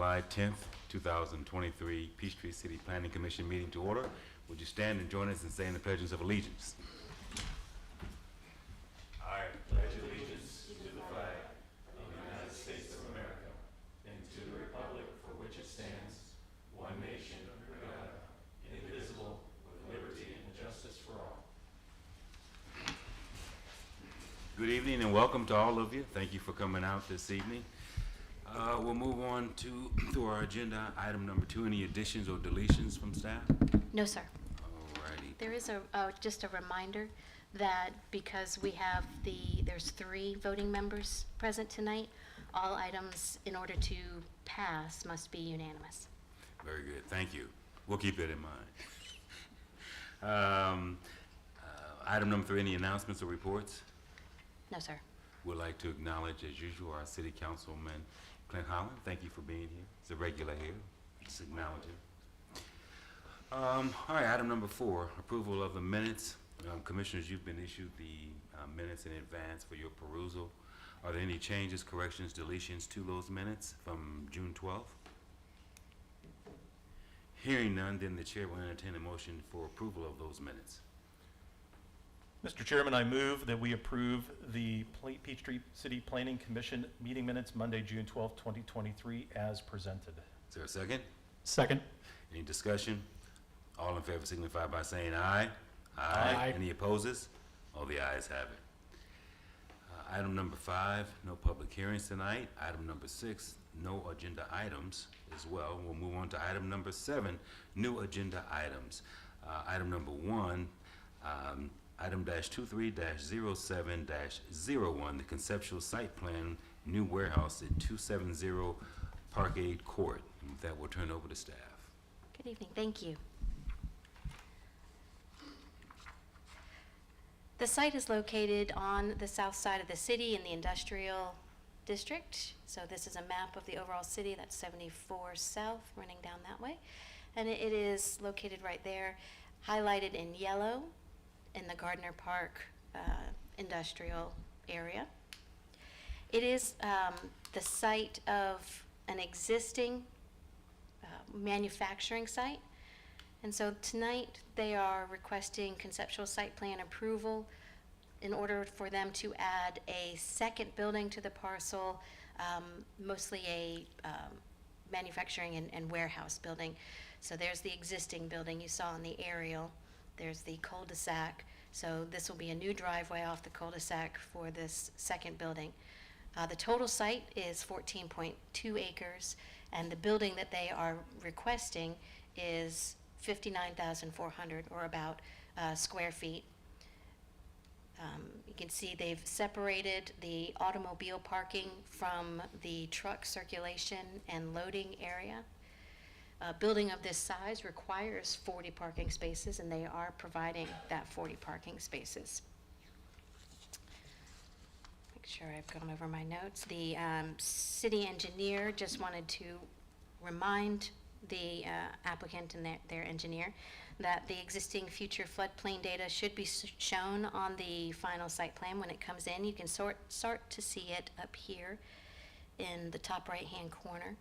July 10th, 2023 Peachtree City Planning Commission meeting to order. Would you stand and join us in saying the pledges of allegiance? I pledge allegiance to the flag of the United States of America and to the republic for which it stands, one nation under God, indivisible, with liberty and justice for all. Good evening and welcome to all of you. Thank you for coming out this evening. We'll move on to our agenda. Item number 2, any additions or deletions from staff? No, sir. Alrighty. There is just a reminder that because we have there's 3 voting members present tonight, all items in order to pass must be unanimous. Very good, thank you. We'll keep that in mind. Item number 3, any announcements or reports? No, sir. We'd like to acknowledge, as usual, our city councilman, Clint Holland. Thank you for being here. He's a regular here. Just acknowledge him. All right, item number 4, approval of the minutes. Commissioners, you've been issued the minutes in advance for your perusal. Are there any changes, corrections, deletions to those minutes from June 12th? Hearing none, then the chair will entertain a motion for approval of those minutes. Mr. Chairman, I move that we approve the Peachtree City Planning Commission meeting minutes Monday, June 12, 2023 as presented. Is there a second? Second. Any discussion? All in favor signify by saying aye. Aye. Any opposes? All the ayes have it. Item number 5, no public hearings tonight. Item number 6, no agenda items as well. We'll move on to item number 7, new agenda items. Item number 1, item -23-07-01, the conceptual site plan, new warehouse at 270 Parkade Court. And with that, we'll turn it over to staff. Good evening. Thank you. The site is located on the south side of the city in the industrial district. So this is a map of the overall city. That's 74 South running down that way. And it is located right there, highlighted in yellow in the Gardner Park industrial area. It is the site of an existing manufacturing site. And so tonight they are requesting conceptual site plan approval in order for them to add a second building to the parcel, mostly a manufacturing and warehouse building. So there's the existing building you saw in the aerial. There's the cul-de-sac. So this will be a new driveway off the cul-de-sac for this second building. The total site is 14.2 acres, and the building that they are requesting is 59,400 or about square feet. You can see they've separated the automobile parking from the truck circulation and loading area. A building of this size requires 40 parking spaces, and they are providing that 40 parking spaces. Make sure I've gone over my notes. The city engineer just wanted to remind the applicant and their engineer that the existing future floodplain data should be shown on the final site plan when it comes in. You can start to see it up here in the top right-hand corner.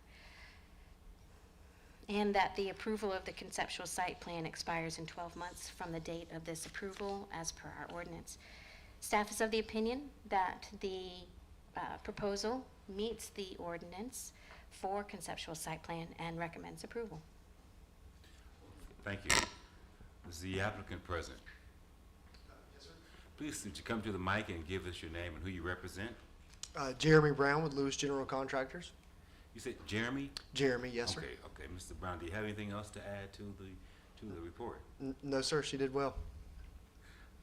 And that the approval of the conceptual site plan expires in 12 months from the date of this approval as per our ordinance. Staff is of the opinion that the proposal meets the ordinance for conceptual site plan and recommends approval. Thank you. Is the applicant present? Yes, sir. Please, since you come to the mic and give us your name and who you represent. Jeremy Brown with Lewis General Contractors. You said Jeremy? Jeremy, yes, sir. Okay, Mr. Brown, do you have anything else to add to the report? No, sir, she did well.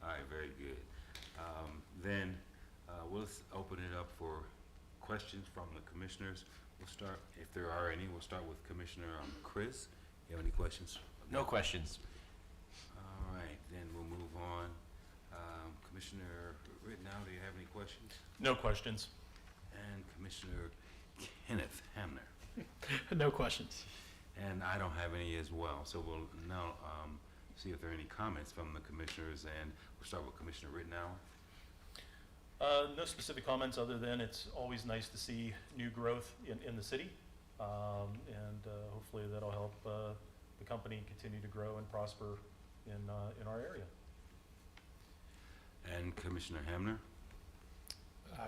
All right, very good. Then we'll open it up for questions from the commissioners. We'll start, if there are any, we'll start with Commissioner Chris. You have any questions? No questions. All right, then we'll move on. Commissioner Rittenhouse, do you have any questions? No questions. And Commissioner Kenneth Hamner. No questions. And I don't have any as well. So we'll now see if there are any comments from the commissioners, and we'll start with Commissioner Rittenhouse. No specific comments other than it's always nice to see new growth in the city. And that'll help the company continue to grow and prosper in our area. And Commissioner Hamner?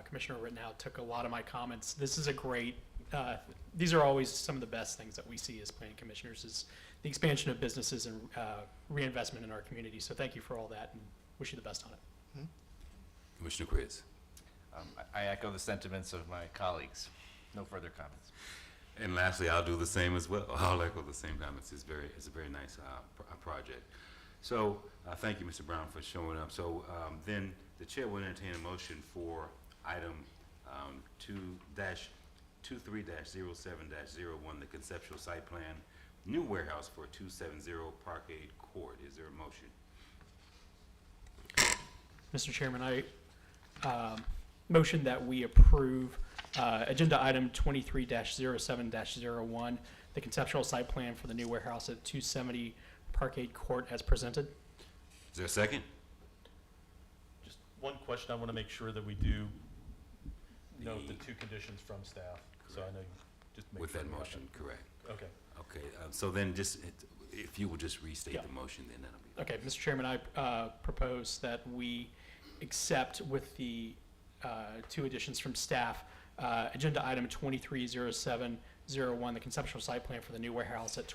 Commissioner Rittenhouse took a lot of my comments. This is a great, these are always some of the best things that we see as planning commissioners is the expansion of businesses and reinvestment in our community. So thank you for all that and wish you the best on it. Commissioner Chris? I echo the sentiments of my colleagues. No further comments. And lastly, I'll do the same as well. I'll echo the same comments. It's a very nice project. So thank you, Mr. Brown, for showing up. So then the chair will entertain a motion for item 23-07-01, the conceptual site plan, new warehouse for 270 Parkade Court. Is there a motion? Mr. Chairman, I motion that we approve agenda item 23-07-01, the conceptual site plan for the new warehouse at 270 Parkade Court as presented. Is there a second? Just one question, I want to make sure that we do note the two conditions from staff. So I know you just make With sure that we got motion, correct. Okay. Okay, so then just, if you would just restate Yeah. the motion, then that'll be. Okay, Mr. Chairman, I propose that we accept with the two additions from staff, agenda item 23-07-01, the conceptual site plan for the new warehouse at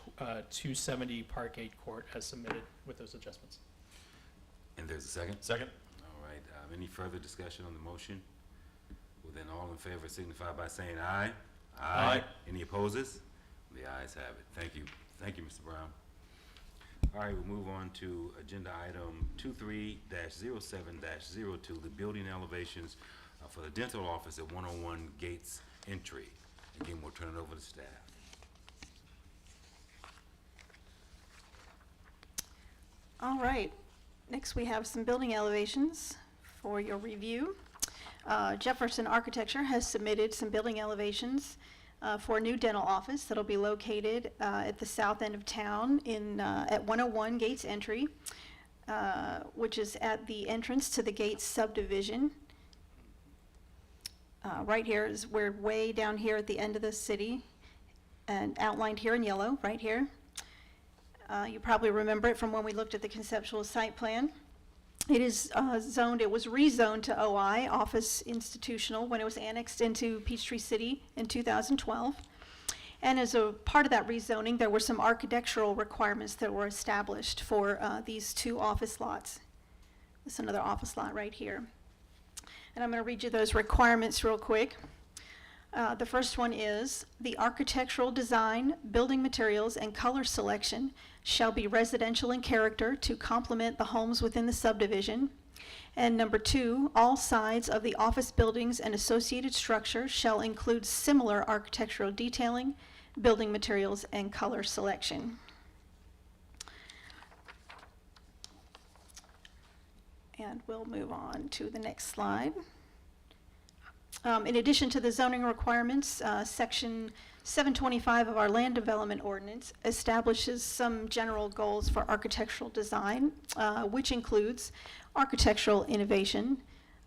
270 Parkade Court as submitted with those adjustments. And there's a second? Second? All right, any further discussion on the motion? Well, then all in favor signify by saying aye. Aye. Any opposes? The ayes have it. Thank you. Thank you, Mr. Brown. All right, we'll move on to agenda item 23-07-02, the building elevations for the dental office at 101 Gates Entry. Again, we'll turn it over to staff. All right, next we have some building elevations for your review. Jefferson Architecture has submitted some building elevations for a new dental office that'll be located at the south end of town at 101 Gates Entry, which is at the entrance to the Gates subdivision. Right here is, we're way down here at the end of the city and outlined here in yellow, right here. You probably remember it from when we looked at the conceptual site plan. It is zoned, it was rezoned to OI, Office Institutional, when it was annexed into Peachtree City in 2012. And as a part of that rezoning, there were some architectural requirements that were established for these two office lots. There's another office lot right here. And I'm going to read you those requirements real quick. The first one is, the architectural design, building materials, and color selection shall be residential in character to complement the homes within the subdivision. And number 2, all sides of the office buildings and associated structures shall include similar architectural detailing, building materials, and color selection. And we'll move on to the next slide. In addition to the zoning requirements, Section 725 of our Land Development Ordinance establishes some general goals for architectural design, which includes architectural innovation,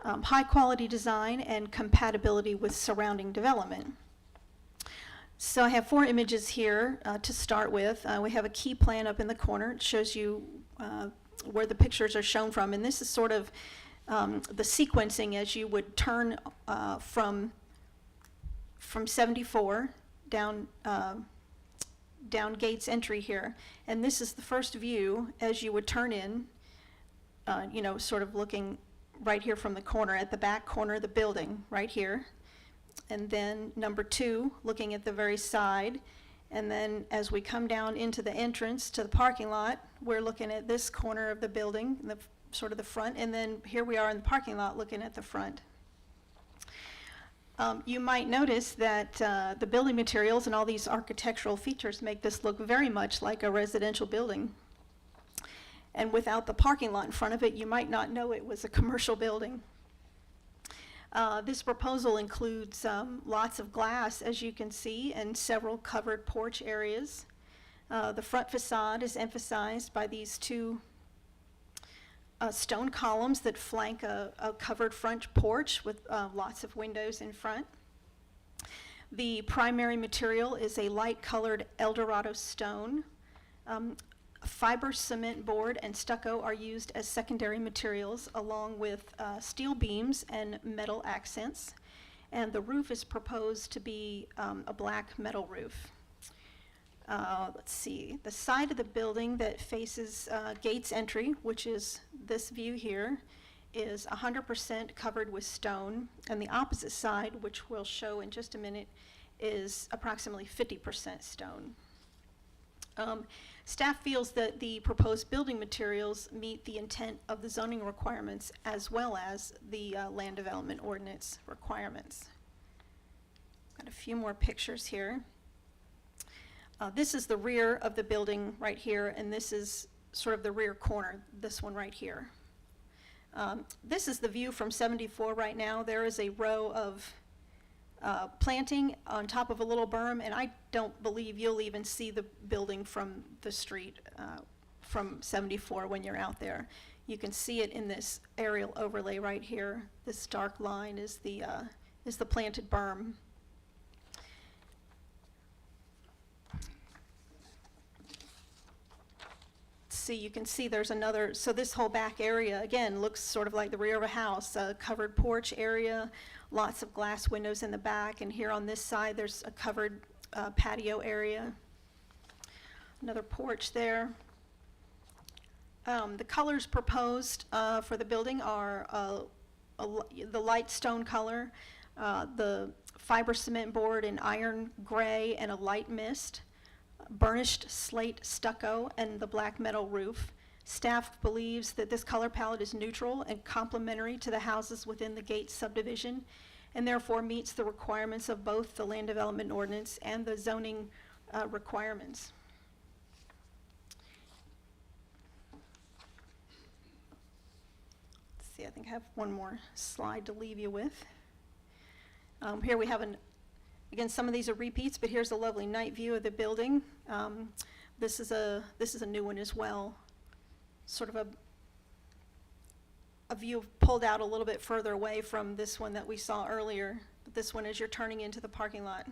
high-quality design, and compatibility with surrounding development. So I have 4 images here to start with. We have a key plan up in the corner. It shows you where the pictures are shown from, and this is sort of the sequencing as you would turn from 74 down Gates Entry here, and this is the first view as you would turn in, sort of looking right here from the corner, at the back corner of the building, right here. And then number 2, looking at the very side. And then as we come down into the entrance to the parking lot, we're looking at this corner of the building, sort of the front, and then here we are in the parking lot looking at the front. You might notice that the building materials and all these architectural features make this look very much like a residential building. And without the parking lot in front of it, you might not know it was a commercial building. This proposal includes lots of glass, as you can see, and several covered porch areas. The front facade is emphasized by these 2 stone columns that flank a covered front porch with lots of windows in front. The primary material is a light-colored Eldorado stone. Fiber cement board and stucco are used as secondary materials, along with steel beams and metal accents. And the roof is proposed to be a black metal roof. Let's see, the side of the building that faces Gates Entry, which is this view here, is 100% covered with stone, and the opposite side, which we'll show in just a minute, is approximately 50% stone. Staff feels that the proposed building materials meet the intent of the zoning requirements as well as the land development ordinance requirements. Got a few more pictures here. This is the rear of the building right here, and this is sort of the rear corner, this one right here. This is the view from 74 right now. There is a row of planting on top of a little berm, and I don't believe you'll even see the building from the street from 74 when you're out there. You can see it in this aerial overlay right here. This dark line is the planted berm. See, you can see there's another, so this whole back area, again, looks sort of like the rear of a house, a covered porch area, lots of glass windows in the back, and here on this side, there's a covered patio area. Another porch there. The colors proposed for the building are the light stone color, the fiber cement board in iron gray and a light mist, burnished slate stucco, and the black metal roof. Staff believes that this color palette is neutral and complementary to the houses within the Gates subdivision, and therefore meets the requirements of both the land development ordinance and the zoning requirements. Let's see, I think I have one more slide to leave you with. Here we have again, some of these are repeats, but here's a lovely night view of the building. This is a new one as well. Sort of a view pulled out a little bit further away from this one that we saw earlier. But this one is you're turning into the parking lot.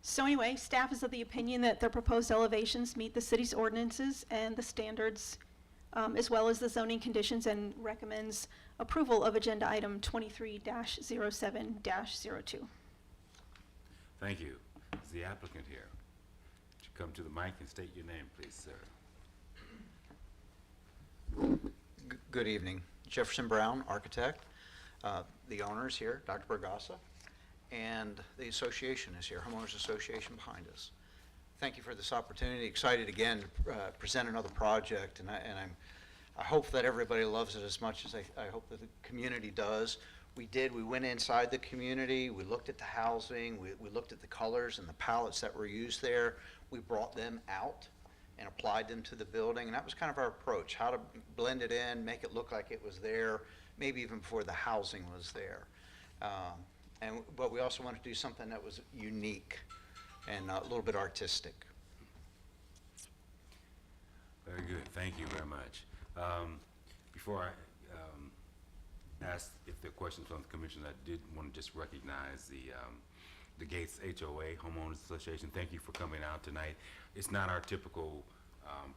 So anyway, staff is of the opinion that the proposed elevations meet the city's ordinances and the standards, as well as the zoning conditions, and recommends approval of agenda item 23-07-02. Thank you. Is the applicant here? Would you come to the mic and state your name, please, sir? Good evening. Jefferson Brown, architect. The owner is here, Dr. Bergasa, and the association is here, Homeowners Association behind us. Thank you for this opportunity. Excited again to present another project, and I hope that everybody loves it as much as I hope that the community does. We went inside the community, we looked at the housing, we looked at the colors and the palettes that were used there. We brought them out and applied them to the building, and that was kind of our approach, how to blend it in, make it look like it was there, maybe even before the housing was there. But we also wanted to do something that was unique and a little bit artistic. Very good. Thank you very much. Before I ask if there are questions from the commission, I did want to just recognize the Gates HOA, Homeowners Association. Thank you for coming out tonight. It's not our typical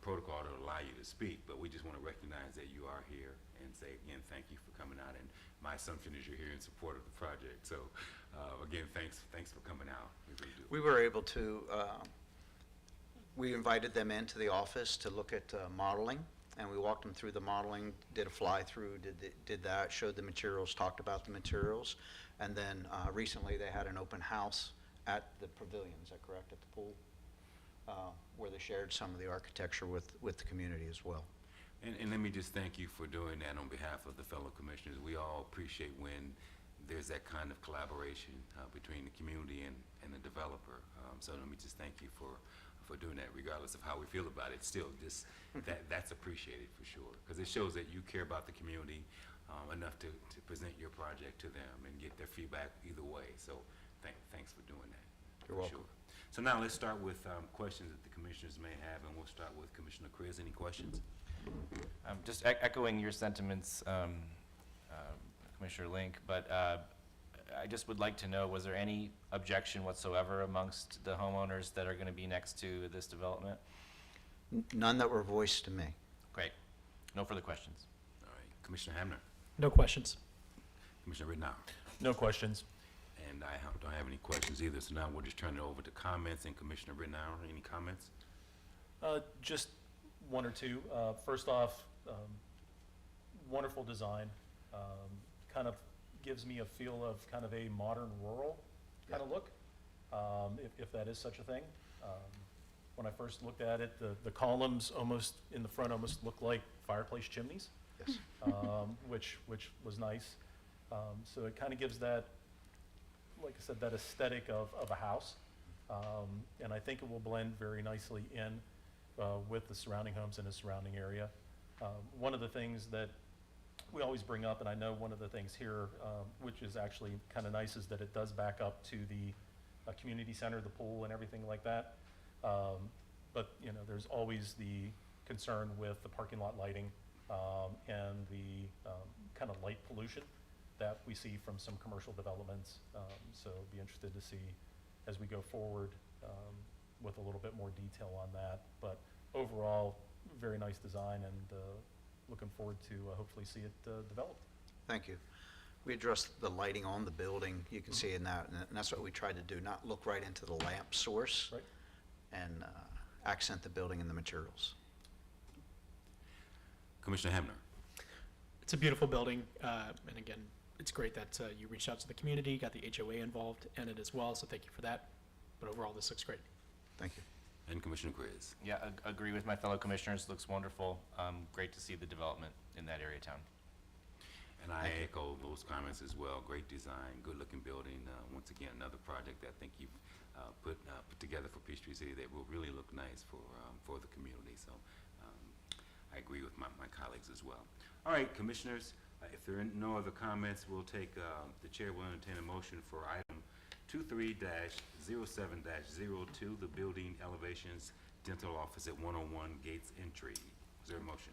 protocol to allow you to speak, but we just want to recognize that you are here and say again, thank you for coming out. And my assumption is you're here in support of the project. So again, thanks for coming out. We really do. We were able to, we invited them into the office to look at modeling, and we walked them through the modeling, did a fly-through, did that, showed the materials, talked about the materials, and then recently they had an open house at the pavilion, is that correct, at the pool, where they shared some of the architecture with the community as well. And let me just thank you for doing that on behalf of the fellow commissioners. We all appreciate when there's that kind of collaboration between the community and the developer. So let me just thank you for doing that, regardless of how we feel about it. Still, just that's appreciated for sure, because it shows that you care about the community enough to present your project to them and get their feedback either way. So thanks for doing that. You're for welcome. Sure. So now let's start with questions that the commissioners may have, and we'll start with Commissioner Chris. Any questions? Just echoing your sentiments, Commissioner Link, but I just would like to know, was there any objection whatsoever amongst the homeowners that are going to be next to this development? None that were voiced to me. Great. No further questions. All right, Commissioner Hamner, No questions. Commissioner Rittenhour, No questions. and don't have any questions either, so now we'll just turn it over to comments, and Commissioner Rittenhour, any comments? Just one or two. First off, wonderful design. Kind of gives me a feel of kind of a modern rural kind of look, if that is such a thing. When I first looked at it, the columns almost in the front almost look like fireplace chimneys, Yes. which was nice. So it kind of gives that, like I said, that aesthetic of a house. And I think it will blend very nicely in with the surrounding homes in the surrounding area. One of the things that we always bring up, and I know one of the things here, which is actually kind of nice, is that it does back up to the community center, the pool and everything like that. But, you know, there's always the concern with the parking lot lighting and the kind of light pollution that we see from some commercial developments. So be interested to see as we go forward with a little bit more detail on that. But overall, very nice design, and looking forward to hopefully see it developed. Thank you. We addressed the lighting on the building. You can see in that, and that's what we tried to do, not look right into the lamp source Right. and accent the building and the materials. Commissioner Hamner, It's a beautiful building, and again, it's great that you reached out to the community, got the HOA involved in it as well, so thank you for that. But overall, this looks great. Thank you. and Commissioner Grizz. Yeah, agree with my fellow commissioners. Looks wonderful. Great to see the development in that area of town. And I echo those comments as well. Great design, good-looking building. Once again, another project that I think you've put together for Peachtree City that will really look nice for the community. So I agree with my colleagues as well. All right, commissioners, if there are no other comments, we'll take, the chair will entertain a motion for item 23-07-02, the building elevations dental office at 101 Gates Entry. Is there a motion?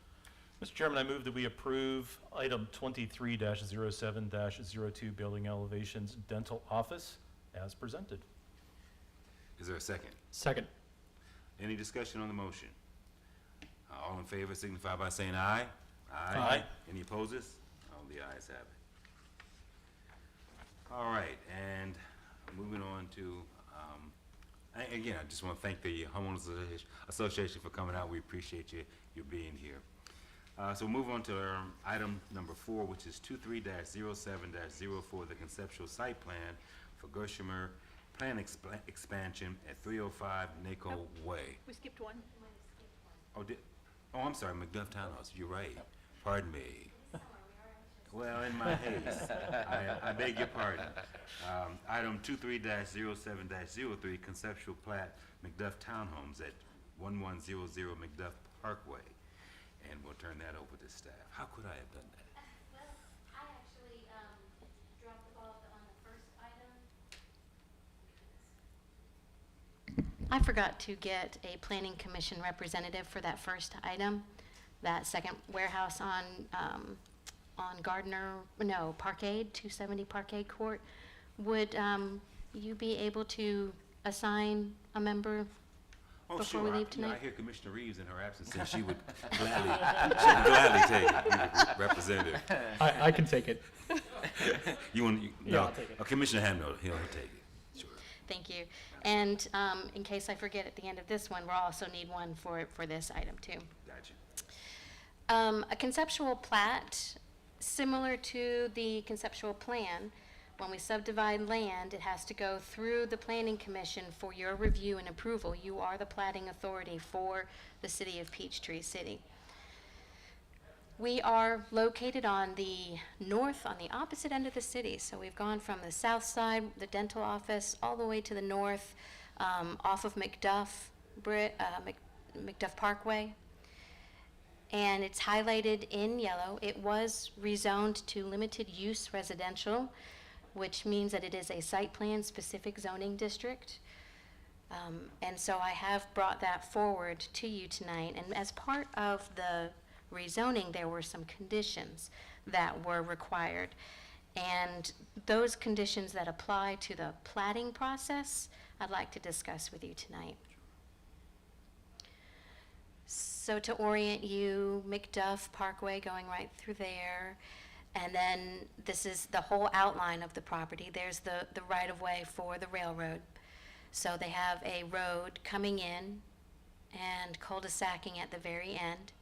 Mr. Chairman, I move that we approve item 23-07-02, building elevations dental office as presented. Is there a second? Second. Any discussion on the motion? All in favor signify by saying aye. Aye. Any opposes? All the ayes have it. All right, and moving on to, again, I just want to thank the Homeowners Association for coming out. We appreciate you being here. So we'll move on to item number 4, which is 23-07-04, the conceptual site plan for Gershomer Plan Expansion at 305 NACO Way. We skipped one. Oh, I'm sorry, McDuff Townhouse, you're right. Pardon me. Well, in my haste, I beg your pardon. Item 23-07-03, conceptual plat, McDuff Townhomes at 1100 McDuff Parkway. And we'll turn that over to staff. How could I have done that? Well, I actually dropped the ball on the first item. I forgot to get a planning commission representative for that first item, that second warehouse on Parkade, 270 Parkade Court. Would you be able to assign a member Oh, before sure. we I leave tonight? hear Commissioner Reeves in her absence said she would gladly take it, representative. I can take it. You want, Yeah, no, I'll take it. Commissioner Hamner, he'll take it. Sure. Thank you. And in case I forget at the end of this one, we'll also need one for this item too. Gotcha. A conceptual plat, similar to the conceptual plan, when we subdivide land, it has to go through the Planning Commission for your review and approval. You are the platting authority for the city of Peachtree City. We are located on the north, on the opposite end of the city. So we've gone from the south side, the dental office, all the way to the north, off of McDuff Parkway. And it's highlighted in yellow. It was rezoned to limited use residential, which means that it is a site plan specific zoning district. And so I have brought that forward to you tonight. And as part of the rezoning, there were some conditions that were required. And those conditions that apply to the plating process, I'd like to discuss with you tonight. So to orient you, McDuff Parkway going right through there, and then this is the whole outline of the property. There's the right-of-way for the railroad. So they have a road coming in and cul-de-sacing at the very end,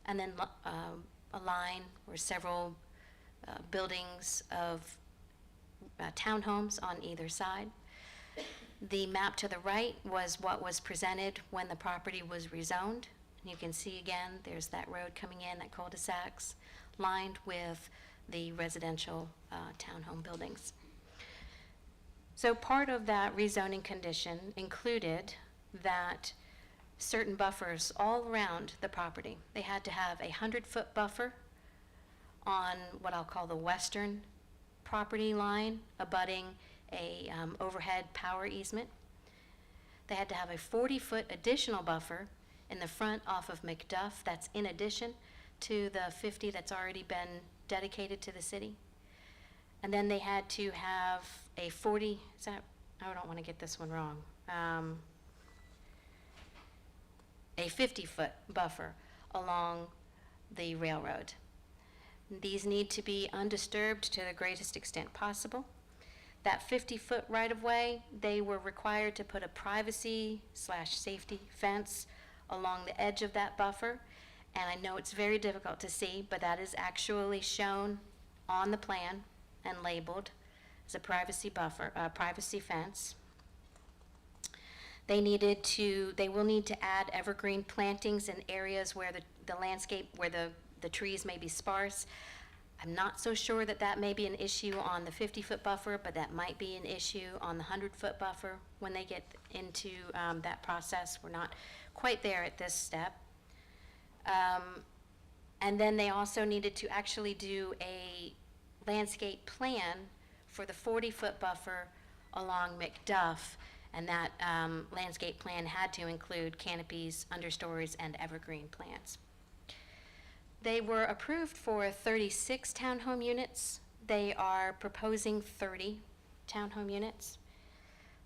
and then a line or several buildings of townhomes on either side. The map to the right was what was presented when the property was rezoned. And you can see again, there's that road coming in, that cul-de-sacs, lined with the residential townhome buildings. So part of that rezoning condition included that certain buffers all around the property. They had to have a 100-foot buffer on what I'll call the western property line abutting a overhead power easement. They had to have a 40-foot additional buffer in the front off of McDuff. That's in addition to the 50 that's already been dedicated to the city. And then they had to have a 40, I don't want to get this one wrong, a 50-foot buffer along the railroad. These need to be undisturbed to the greatest extent possible. That 50-foot right-of-way, they were required to put a privacy/safety fence along the edge of that buffer. And I know it's very difficult to see, but that is actually shown on the plan and labeled as a privacy buffer, privacy fence. They will need to add evergreen plantings in areas where the landscape, where the trees may be sparse. I'm not so sure that that may be an issue on the 50-foot buffer, but that might be an issue on the 100-foot buffer when they get into that process. We're not quite there at this step. And then they also needed to actually do a landscape plan for the 40-foot buffer along McDuff, and that landscape plan had to include canopies, understories, and evergreen plants. They were approved for 36 townhome units. They are proposing 30 townhome units.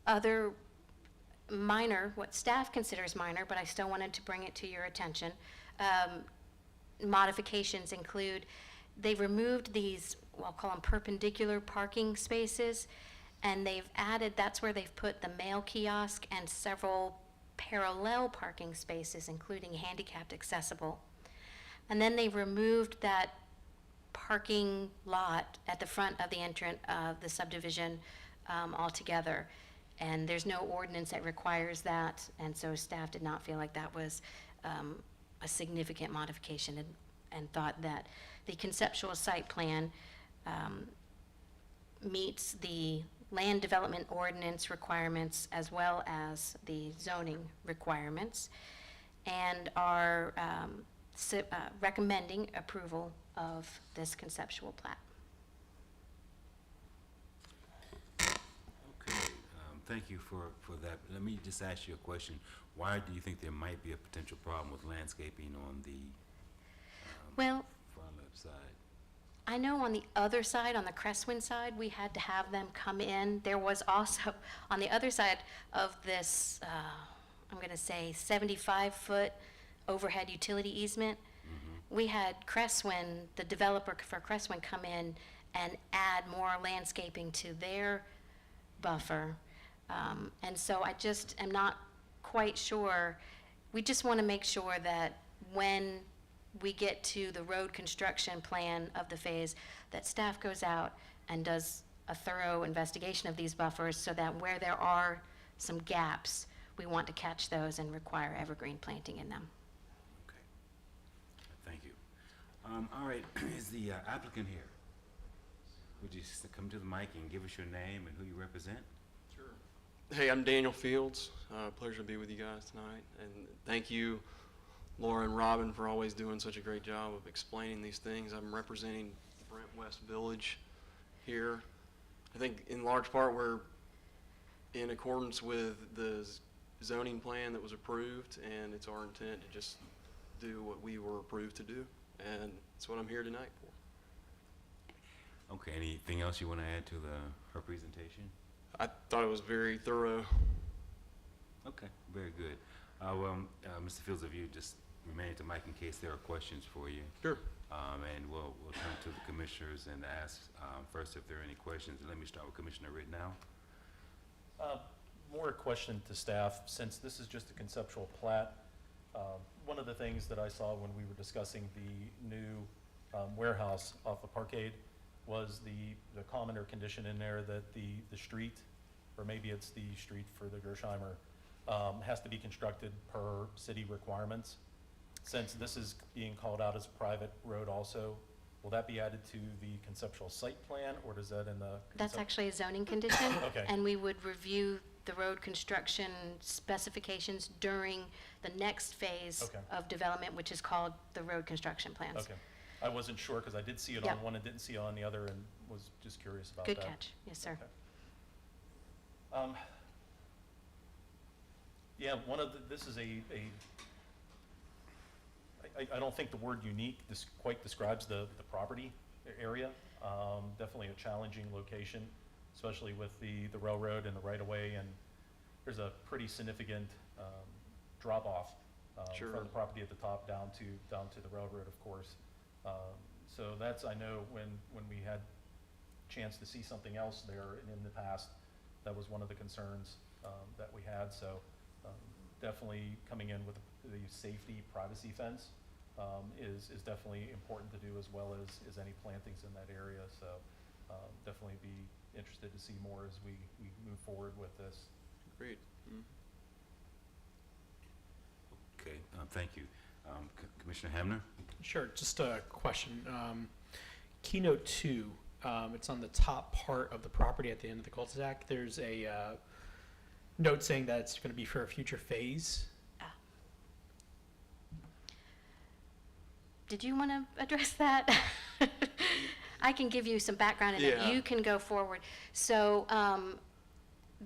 Other minor, what staff considers minor, but I still wanted to bring it to your attention, modifications include, they removed these, well, I'll call them perpendicular parking spaces, and they've added, that's where they've put the mail kiosk and several parallel parking spaces, including handicapped accessible. And then they removed that parking lot at the front of the entrance of the subdivision altogether. And there's no ordinance that requires that, and so staff did not feel like that was a significant modification, and thought that the conceptual site plan meets the land development ordinance requirements as well as the zoning requirements, and are recommending approval of this conceptual plat. Okay, thank you for that. Let me just ask you a question. Why do you think there might be a potential problem with landscaping on the Well, far left side? I know on the other side, on the Cresswind side, we had to have them come in. There was also, on the other side of this, I'm going to say 75-foot overhead utility easement, we had Cresswind, the developer for Cresswind, come in and add more landscaping to their buffer. And so I just am not quite sure. We just want to make sure that when we get to the road construction plan of the phase, that staff goes out and does a thorough investigation of these buffers, so that where there are some gaps, we want to catch those and require evergreen planting in them. Okay, thank you. All right, is the applicant here? Would you come to the mic and give us your name and who you represent? Hey, I'm Daniel Fields. Pleasure to be with you guys tonight. And thank you, Laura and Robin, for always doing such a great job of explaining these things. I'm representing Brent West Village here. I think in large part we're in accordance with the zoning plan that was approved, and it's our intent to just do what we were approved to do. And that's what I'm here tonight Okay, anything else you want to add to her presentation? I thought it was very thorough. Okay, very good. Mr. Fields, if you just remain at the mic in case there are questions for you. Sure. And we'll turn to the commissioners and ask first if there are any questions. Let me start with Commissioner Rittenhouse. More a question to staff, since this is just a conceptual plat. One of the things that I saw when we were discussing the new warehouse off of Parkade was the comment or condition in there that the street, or maybe it's the street for the Gersheimer, has to be constructed per city requirements. Since this is being called out as a private road also, will that be added to the conceptual site plan, or does that in the? That's actually a zoning condition. Okay. And we would review the road construction specifications during the next phase Okay. of development, which is called the road construction plans. Okay. I wasn't sure, because I did see it Yeah. on one and didn't see it on the other, and was just curious about Good that. catch. Yes, sir. Okay. Yeah, this is I don't think the word unique quite describes the property area. Definitely a challenging location, especially with the railroad and the right-of-way, and there's a pretty significant drop-off Sure. from the property at the top down to the railroad, of course. So that's, I know when we had chance to see something else there in the past, that was one of the concerns that we had. So definitely coming in with the safety privacy fence is definitely important to do, as well as any plantings in that area. So definitely be interested to see more as we move forward with this. Great. Mm. Okay, thank you. Commissioner Hamner? Sure, just a question. Keynote 2, it's on the top part of the property at the end of the cul-de-sac. There's a note saying that it's going to be for a future phase. Did you want to address that? I can give you some background and Yeah. then you can go forward. So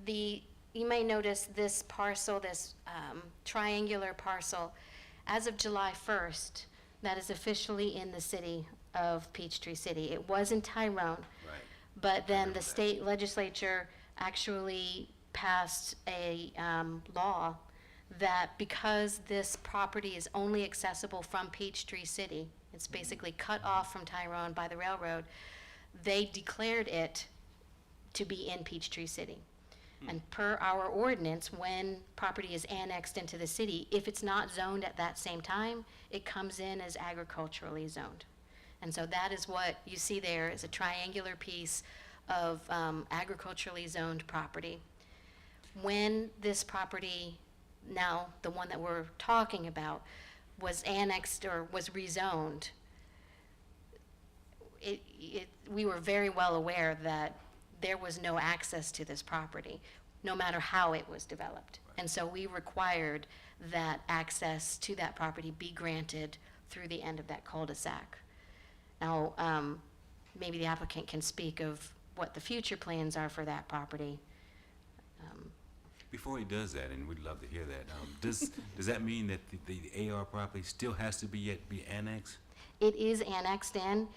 you may notice this parcel, this triangular parcel, as of July 1st, that is officially in the city of Peachtree City. It was in Tyrone, Right. but then remember the that. state legislature actually passed a law that because this property is only accessible from Peachtree City, it's basically cut off from Tyrone by the railroad, they declared it to be in Peachtree City. And per our ordinance, when property is annexed into the city, if it's not zoned at that same time, it comes in as agriculturally zoned. And so that is what you see there, is a triangular piece of agriculturally zoned property. When this property, now the one that we're talking about, was annexed or was rezoned, we were very well aware that there was no access to this property, no matter how it was developed. And so we required that access to that property be granted through the end of that cul-de-sac. Now, maybe the applicant can speak of what the future plans are for that property. Before he does that, and we'd love to hear that, does that mean that the AR property still has to be annexed? It is annexed in,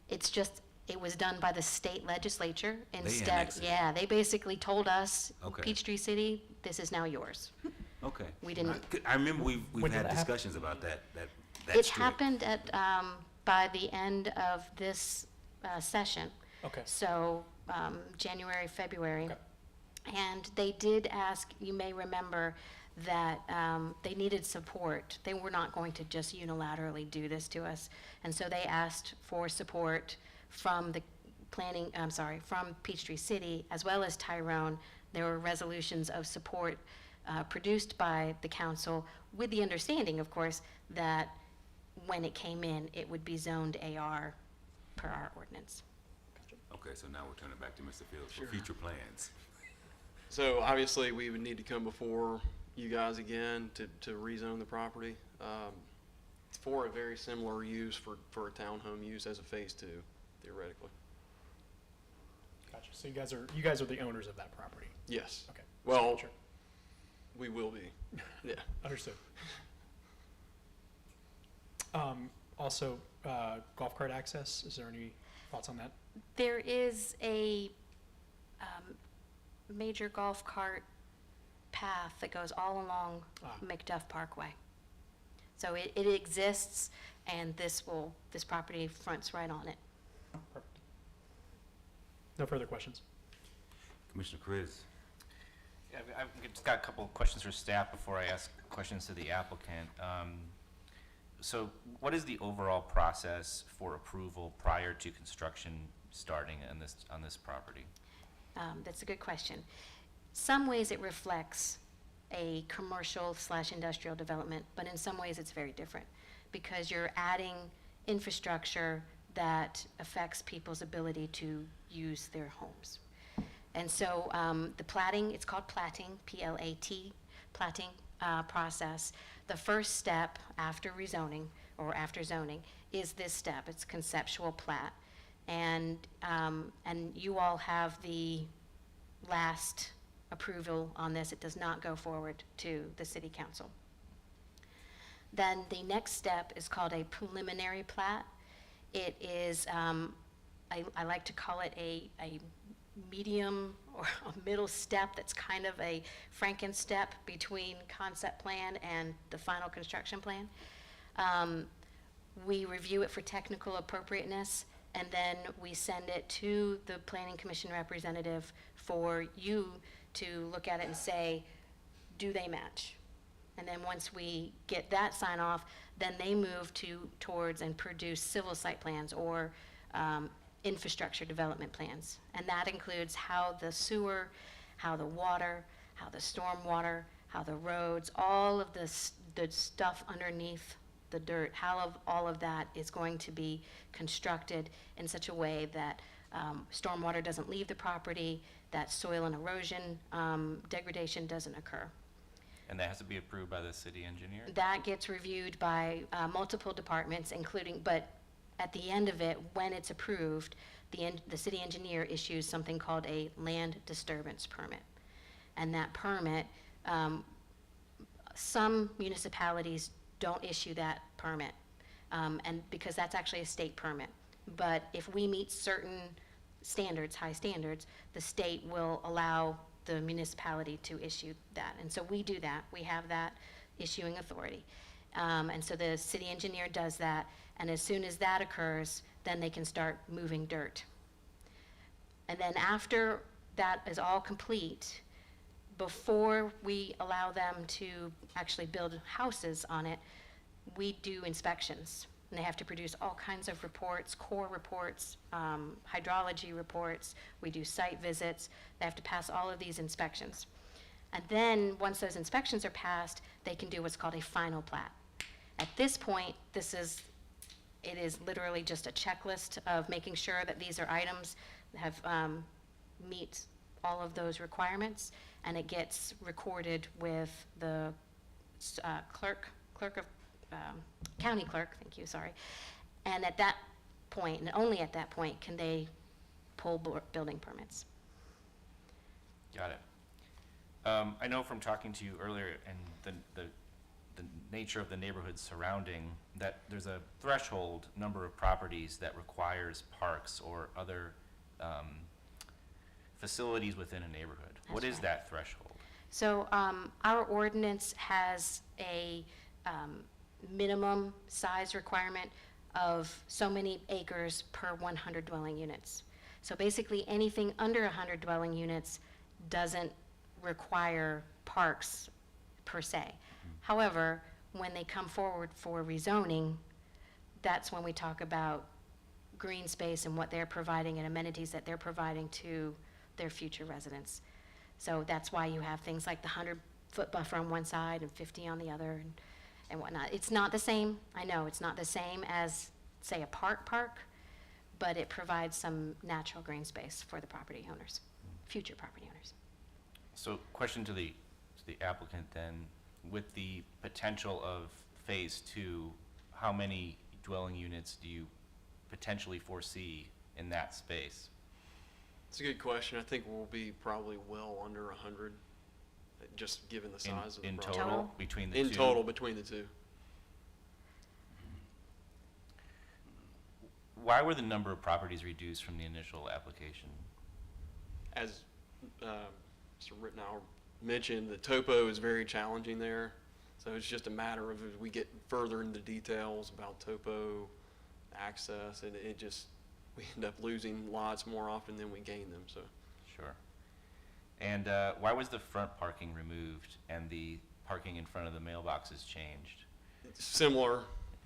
it's just, it was done by the state legislature instead. annexed it. Yeah, they basically told us, Okay. Peachtree City, this is now yours. Okay. We didn't- I remember we've When did had that happen? discussions about that It street. happened at, by the end of this session. Okay. So, January, February. Okay. And they did ask, you may remember, that they needed support. They were not going to just unilaterally do this to us. And so they asked for support from the from Peachtree City, as well as Tyrone. There were resolutions of support produced by the council, with the understanding, of course, that when it came in, it would be zoned AR per our ordinance. Okay, so now we'll turn it back to Mr. Fields for Sure. future plans. So obviously, we would need to come before you guys again to rezone the property for a very similar use for a townhome use as a phase 2, theoretically. Gotcha. So you guys are the owners of that property. Yes. Okay. Well, Sure. we will be. Yeah. Understood. Also, golf cart access, is there any Thoughts on that? There is a major golf cart path that goes all along Ah. Macduff Parkway. So it exists, and this property fronts right on it. Perfect. No further questions. Commissioner Chris? Yeah, I've just got a couple of questions for staff before I ask questions to the applicant. So what is the overall process for approval prior to construction starting on this property? That's a good question. Some ways it reflects a commercial/industrial development, but in some ways it's very different because you're adding infrastructure that affects people's ability to use their homes. And so the platting, it's called platting, P-L-A-T, platting process. The first step after rezoning or after zoning is this step. It's conceptual plat. And you all have the last approval on this. It does not go forward to the city council. Then the next step is called a preliminary plat. It is, I like to call it a medium or a middle step that's kind of a Frankenstep between concept plan and the final construction plan. We review it for technical appropriateness, and then we send it to the Planning Commission representative for you to look at it and say, do they match? And then once we get that sign off, then they move towards and produce civil site plans or infrastructure development plans. And that includes how the sewer, how the water, how the stormwater, how the roads, all of the stuff underneath the dirt, how all of that is going to be constructed in such a way that stormwater doesn't leave the property, that soil and erosion degradation doesn't occur. And that has to be approved by the city engineer? That gets reviewed by multiple departments, including, but at the end of it, when it's approved, the city engineer issues something called a land disturbance permit. And that permit, some municipalities don't issue that permit, and because that's actually a state permit. But if we meet certain standards, high standards, the state will allow the municipality to issue that. And so we do that. We have that issuing authority. And so the city engineer does that, and as soon as that occurs, then they can start moving dirt. And then after that is all complete, before we allow them to actually build houses on it, we do inspections. And they have to produce all kinds of reports, core reports, hydrology reports. We do site visits. They have to pass all of these inspections. And then, once those inspections are passed, they can do what's called a final plat. At this point, it is literally just a checklist of making sure that these are items that have meet all of those requirements, and it gets recorded with the county clerk, thank you, sorry. And at that point, and only at that point, can they pull building permits. Got it. I know from talking to you earlier and the nature of the neighborhood surrounding, that there's a threshold number of properties that requires parks or other facilities within a neighborhood. What is right. that threshold? So our ordinance has a minimum size requirement of so many acres per 100 dwelling units. So basically anything under 100 dwelling units doesn't require parks per se. However, when they come forward for rezoning, that's when we talk about green space and what they're providing and amenities that they're providing to their future residents. So that's why you have things like the 100-foot buffer on one side and 50 on the other and whatnot. It's not the same, I know, it's not the same as, say, a park, but it provides some natural green space for the property owners, future property owners. So question to the applicant then, with the potential of phase 2, how many dwelling units do you potentially foresee in that space? It's a good question. I think we'll be probably well under 100, just given the size of the In property. total, between the two? In total, between the two. why were the number of properties reduced from the initial application? As Mr. Rittenhour mentioned, the topo is very challenging there. So it's just a matter of as we get further into details about topo, access, and it just, we end up losing lots more often than we gain them, so. Sure. And why was the front parking removed and the parking in front of the mailboxes changed? Similar,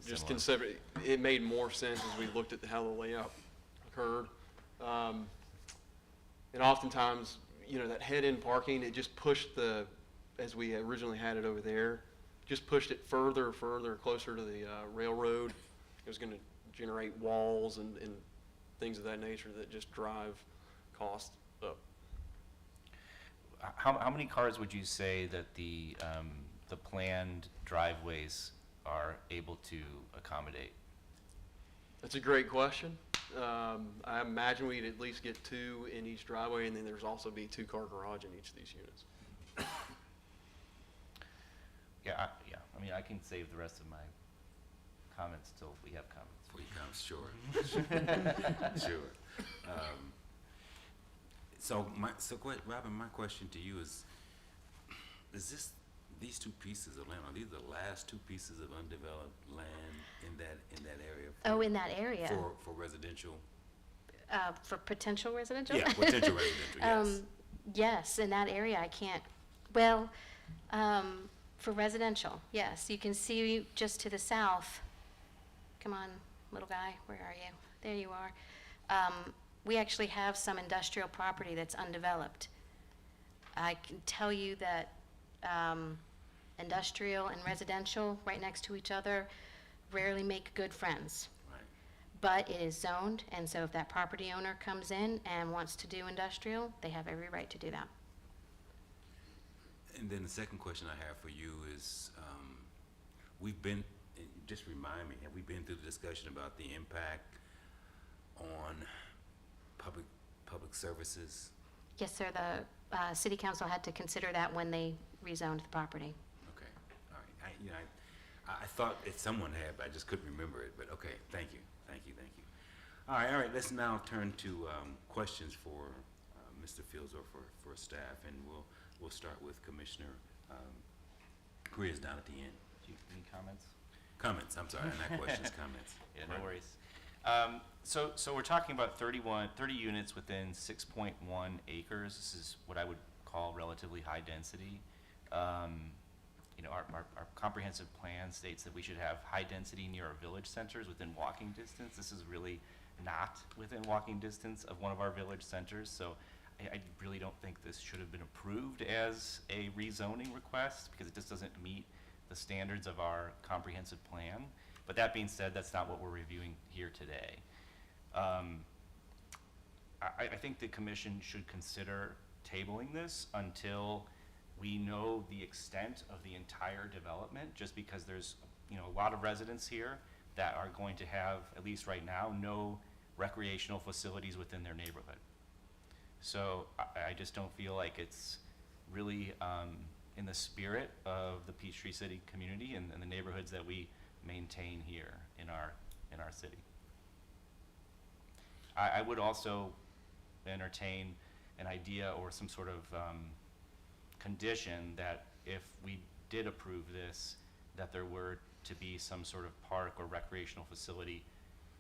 just Similar. consider, it made more sense as we looked at how the layout occurred. And oftentimes, you know, that head-in parking, it just pushed the, as we originally had it over there, just pushed it further, closer to the railroad. It was gonna generate walls and things of that nature that just drive cost up. How many cars would you say that the planned driveways are able to accommodate? That's a great question. I imagine we'd at least get 2 in each driveway, and then there's also be 2-car garage in each of these units. Yeah, I mean, I can save the rest of my comments till we have comments. Before you come, sure. Sure. So go ahead, Robin, my question to you is these 2 pieces of land, are these the last 2 pieces of undeveloped land in that area? Oh, in that area? For residential? For potential residential? Yeah, potential residential, yes. Yes, in that area, I can't, well, for residential, yes. You can see just to the south, come on, little guy, where are you? There you are. We actually have some industrial property that's undeveloped. I can tell you that industrial and residential right next to each other rarely make good friends. Right. But it is zoned, and so if that property owner comes in and wants to do industrial, they have every right to do that. And then the second question I have for you is, we've been, just remind me, have we been through the discussion about the impact on public services? Yes, sir, the city council had to consider that when they rezoned the property. Okay, all right. I thought someone had, but I just couldn't remember it, but okay, thank you. All right, let's now turn to questions for Mr. Fields or for staff, and we'll start with Commissioner Correa's down at the end. Any comments? Comments, I'm sorry, not questions, comments. Yeah, no Right. worries. So we're talking about 30 units within 6.1 acres. This is what I would call relatively high density. You know, our comprehensive plan states that we should have high density near our village centers within walking distance. This is really not within walking distance of one of our village centers, so I really don't think this should have been approved as a rezoning request because it just doesn't meet the standards of our comprehensive plan. But that being said, that's not what we're reviewing here today. I think the commission should consider tabling this until we know the extent of the entire development, just because there's, you know, a lot of residents here that are going to have, at least right now, no recreational facilities within their neighborhood. So I just don't feel like it's really in the spirit of the Peachtree City community and the neighborhoods that we maintain here in our city. I would also entertain an idea or some sort of condition that if we did approve this, that there were to be some sort of park or recreational facility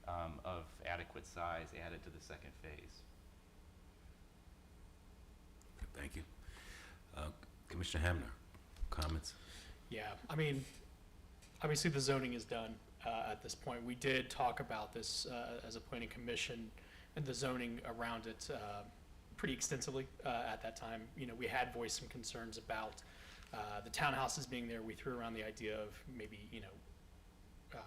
of adequate size added to the second phase. Thank you. Commissioner Hamner, comments? Yeah, I mean, obviously the zoning is done at this point. We did talk about this as a planning commission and the zoning around it pretty extensively at that time. You know, we had voiced some concerns about the townhouses being there. We threw around the idea of maybe, you know,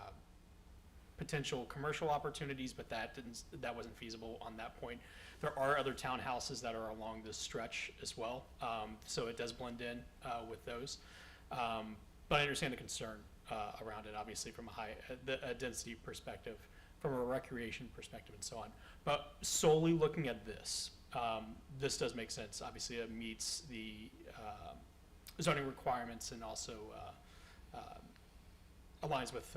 potential commercial opportunities, but that wasn't feasible on that point. There are other townhouses that are along this stretch as well, so it does blend in with those. But I understand the concern around it, obviously from a density perspective, from a recreation perspective, and so on. But solely looking at this, this does make sense. Obviously, it meets the zoning requirements and also aligns with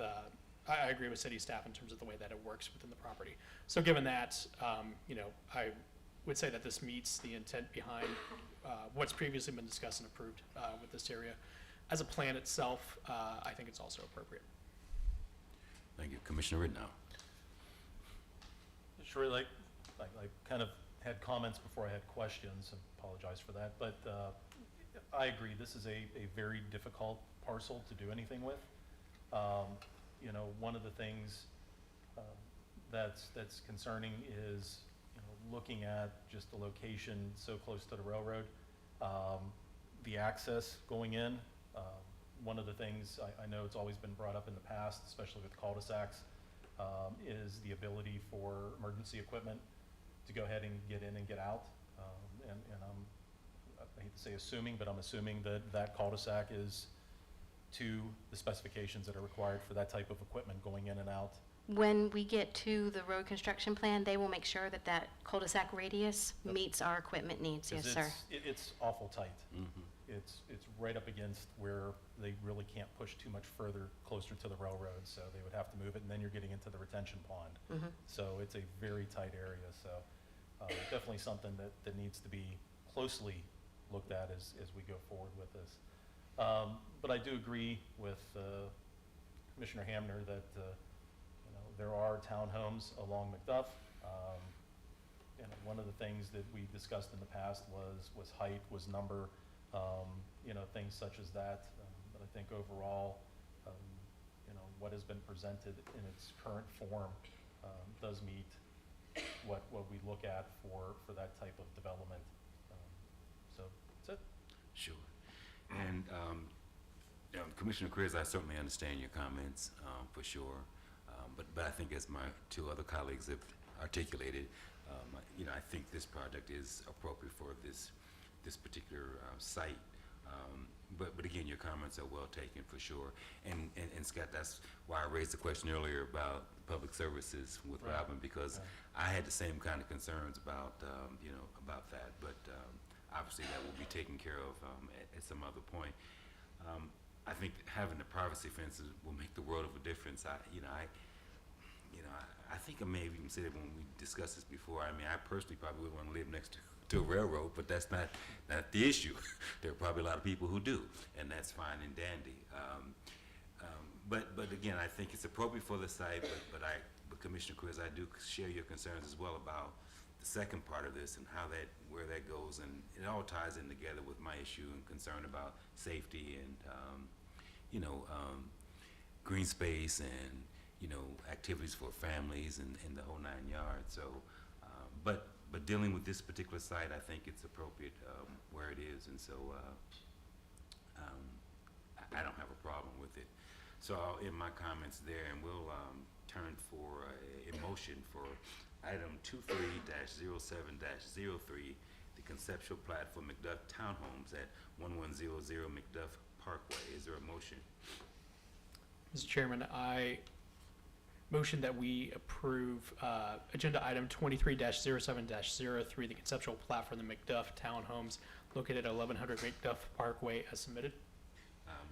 I agree with city staff in terms of the way that it works within the property. So given that, I would say that this meets the intent behind what's previously been discussed and approved with this area. As a plan itself, I think it's also appropriate. Thank you. Commissioner Rittenhouse. Sure, like, I kind of had comments before I had questions, apologize for that, but I agree, this is a very difficult parcel to do anything with. One of the things that's concerning is, looking at just the location so close to the railroad, the access going in. One of the things I know it's always been brought up in the past, especially with cul-de-sacs, is the ability for emergency equipment to go ahead and get in and get out. And I hate to say assuming, but I'm assuming that cul-de-sac is to the specifications that are required for that type of equipment going in and out. When we get to the road construction plan, they will make sure that that cul-de-sac radius meets our equipment needs. Yes, 'Cause sir. It's awful tight. Mm-hmm. It's right up against where they really can't push too much further closer to the railroad, so they would have to move it, and then you're getting into the retention pond. Mhm. So it's a very tight area, so definitely something that needs to be closely looked at as we go forward with this. But I do agree with Commissioner Hamner that there are townhomes along McDuff. One of the things that we discussed in the past was height, was number, things such as that. But I think overall, what has been presented in its current form does meet what we look at for that type of development. So that's it. Sure. And Commissioner Chris, I certainly understand your comments for sure. But I think as my two other colleagues have articulated, I think this project is appropriate for this particular site. But again, your comments are well taken for sure. And Scott, that's why I raised the question earlier about public services with Right. Robin, because I had the same kind of concerns about about that. But obviously that will be taken care of at some other point. I think having the privacy fences will make the world of a difference. I think I may have even said it when we discussed this before. I mean, I personally probably would want to live next to a railroad, but that's not the issue. There are probably a lot of people who do, and that's fine and dandy. But again, I think it's appropriate for the site. But Commissioner Chris, I do share your concerns as well about the second part of this and where that goes, and it all ties in together with my issue and concern about safety and green space and activities for families and the whole 9 yards. So, but dealing with this particular site, I think it's appropriate where it is, and so I don't have a problem with it. So I'll end my comments there, and we'll turn for a motion for item 23-07-03, the conceptual plat for McDuff Townhomes at 1100 McDuff Parkway. Is there a motion? Mr. Chairman, I motion that we approve agenda item 23-07-03, the conceptual plat for the McDuff Townhomes located at 1100 McDuff Parkway as submitted,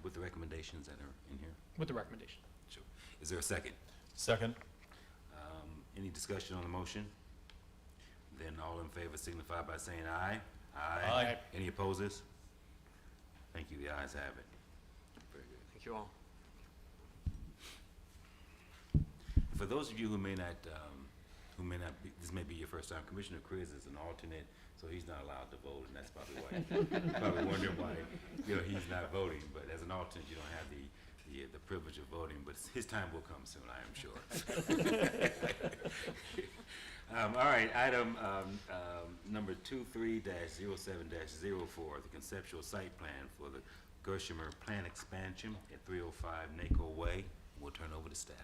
With the recommendations that are in here? with the recommendation. Sure. Is there a second? Second. Any discussion on the motion? Then all in favor signify by saying aye. Aye. Any opposers? Thank you. The ayes have it. Very good. Thank you all. For those of you who may not be, this may be your first time, Commissioner Chris is an alternate, so he's not allowed to vote, and that's probably why, probably wondering why, he's not voting. But as an alternate, you don't have the privilege of voting, but his time will come soon, I am sure. All right, item number 23-07-04, the conceptual site plan for the Gershimer Plant Expansion at 305 NACO Way. We'll turn over to staff.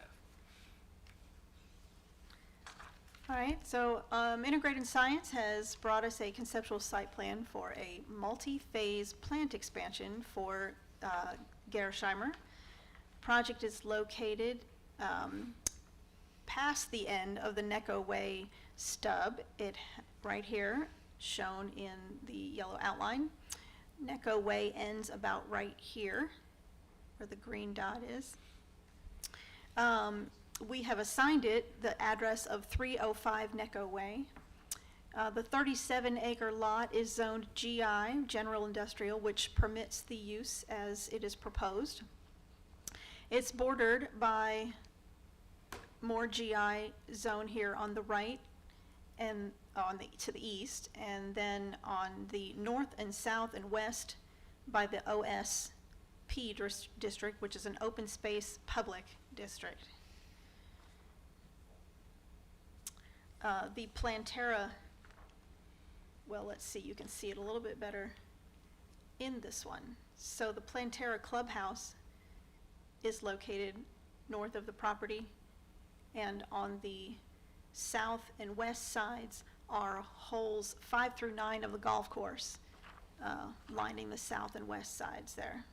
All right, so Integrated Science has brought us a conceptual site plan for a multi-phase plant expansion for Gersheimer. Project is located past the end of the Necco Way stub. Right here, shown in the yellow outline. Necco Way ends about right here, where the green dot is. We have assigned it the address of 305 Necco Way. The 37-acre lot is zoned GI, General Industrial, which permits the use as it is proposed. It's bordered by more GI zone here on the right and to the east, and then on the north and south and west by the OSP district, which is an open space public district. The Plantera, well, let's see, you can see it a little bit better in this one. So the Plantera Clubhouse is located north of the property, and on the south and west sides are holes 5 through 9 of the golf course, lining the south and west sides there.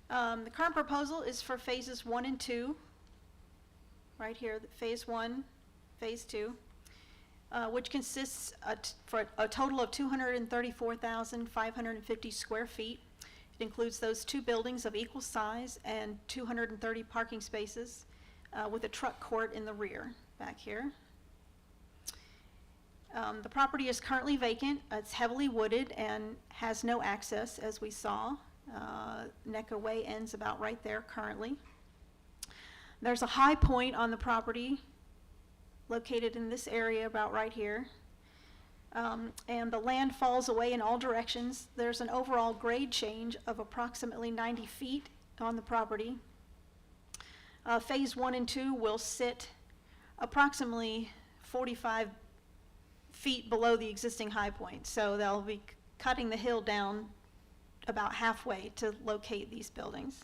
The current proposal is for phases 1 and 2, right here, phase 1, phase 2, which consists for a total of 234,550 square feet. It includes those 2 buildings of equal size and 230 parking spaces, with a truck court in the rear back here. The property is currently vacant. It's heavily wooded and has no access, as we saw. Necco Way ends about right there currently. There's a high point on the property located in this area about right here. And the land falls away in all directions. There's an overall grade change of approximately 90 feet on the property. Phase 1 and 2 will sit approximately 45 feet below the existing high point. So they'll be cutting the hill down about halfway to locate these buildings.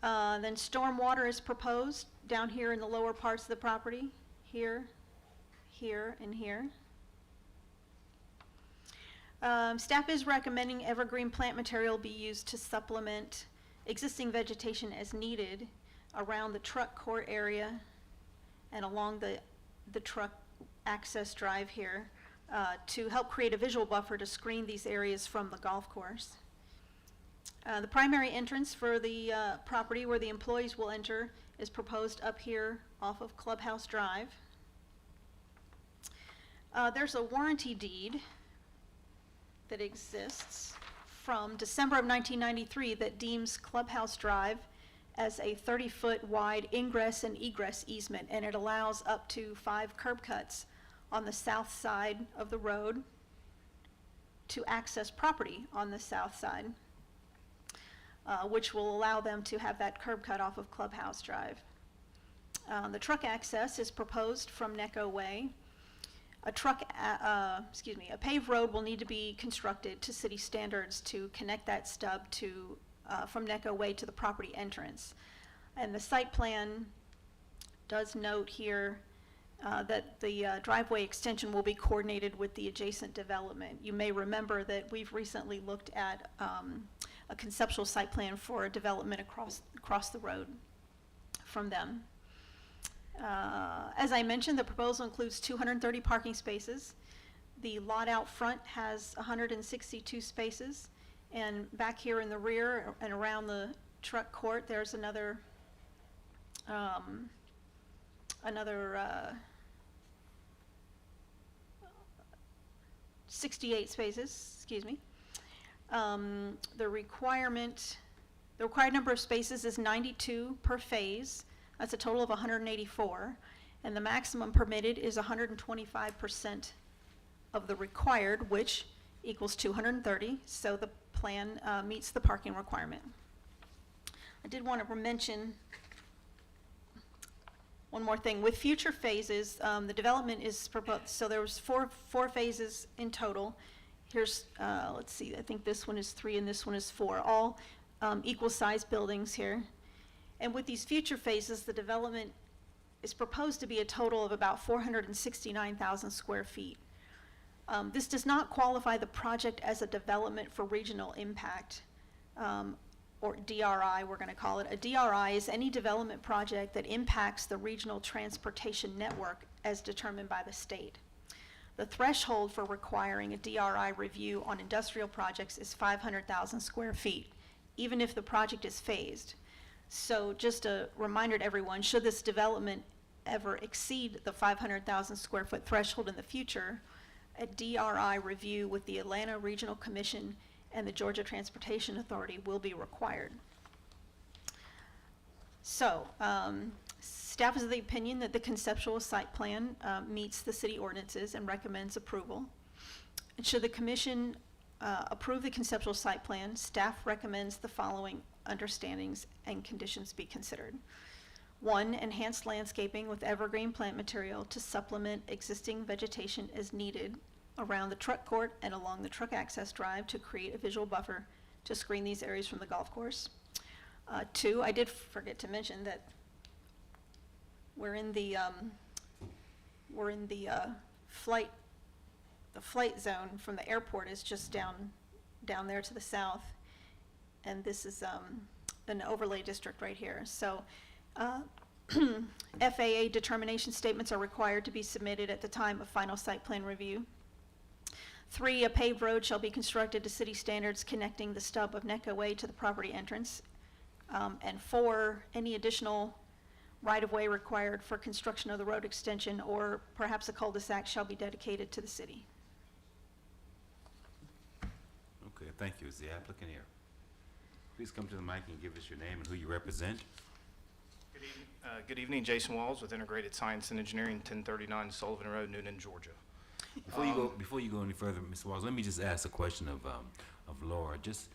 Then stormwater is proposed down here in the lower parts of the property, here, here, and here. Staff is recommending evergreen plant material be used to supplement existing vegetation as needed around the truck court area and along the truck access drive here, to help create a visual buffer to screen these areas from the golf course. The primary entrance for the property where the employees will enter is proposed up here off of Clubhouse Drive. There's a warranty deed that exists from December of 1993 that deems Clubhouse Drive as a 30-foot wide ingress and egress easement, and it allows up to 5 curb cuts on the south side of the road to access property on the south side, which will allow them to have that curb cut off of Clubhouse Drive. The truck access is proposed from Necco Way. A paved road will need to be constructed to city standards to connect that stub to from Necco Way to the property entrance. And the site plan does note here that the driveway extension will be coordinated with the adjacent development. You may remember that we've recently looked at a conceptual site plan for a development across the road from them. As I mentioned, the proposal includes 230 parking spaces. The lot out front has 162 spaces, and back here in the rear and around the truck court, there's another 68 spaces, excuse me. The required number of spaces is 92 per phase. That's a total of 184, and the maximum permitted is 125% of the required, which equals 230, so the plan meets the parking requirement. I did want to mention one more thing. With future phases, the development is proposed, so there was four phases in total. Here's, let's see, I think this one is 3 and this one is 4, all equal size buildings here. And with these future phases, the development is proposed to be a total of about 469,000 square feet. This does not qualify the project as a development for regional impact, or DRI, we're going to call it. A DRI is any development project that impacts the regional transportation network as determined by the state. The threshold for requiring a DRI review on industrial projects is 500,000 square feet, even if the project is phased. So just a reminder to everyone, should this development ever exceed the 500,000 square foot threshold in the future, a DRI review with the Atlanta Regional Commission and the Georgia Transportation Authority will be required. So, staff is of the opinion that the conceptual site plan meets the city ordinances and recommends approval. And should the commission approve the conceptual site plan, staff recommends the following understandings and conditions be considered. 1, enhanced landscaping with evergreen plant material to supplement existing vegetation as needed around the truck court and along the truck access drive to create a visual buffer to screen these areas from the golf course. 2, I did forget to mention that we're in the flight zone from the airport is just down there to the south, and this is an overlay district right here. So FAA determination statements are required to be submitted at the time of final site plan review. 3, a paved road shall be constructed to city standards connecting the stub of Necco Way to the property entrance. And 4, any additional right-of-way required for construction of the road extension or perhaps a cul-de-sac shall be dedicated to the city. Okay, thank you. Is the applicant here? Please come to the mic and give us your name and who you represent. Good evening, Jason Walls with Integrated Science and Engineering, 1039 Sullivan Road, Noonan, Georgia. Before you go any further, Mr. Walls, let me just ask a question of Laura, just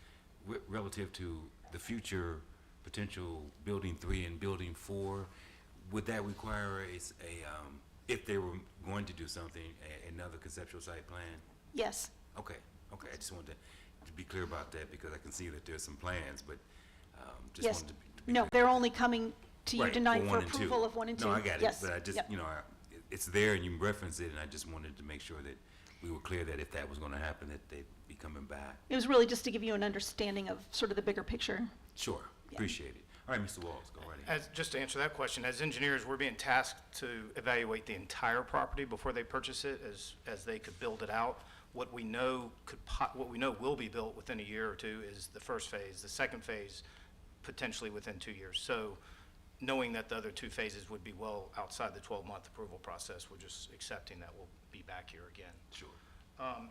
relative to the future potential Building 3 and Building 4. Would that require if they were going to do something, another conceptual site plan? Yes. Okay, I just wanted to be clear about that because I can see that there's some plans, but just Yes. wanted to be No, clear. they're only coming to you Right, tonight for for 1 and 2. approval of 1 and 2. No, I got it, Yes. but I just, Yep. It's there and you referenced it, and I just wanted to make sure that we were clear that if that was gonna happen, that they'd be coming back. It was really just to give you an understanding of sort of the bigger picture. Sure, Yeah. appreciate it. All right, Mr. Walls, go right ahead. Just to answer that question, as engineers, we're being tasked to evaluate the entire property before they purchase it, as they could build it out. What we know will be built within a year or 2 is the first phase. The second phase, potentially within 2 years. So knowing that the other 2 phases would be well outside the 12-month approval process, we're just accepting that we'll be back here again. Sure.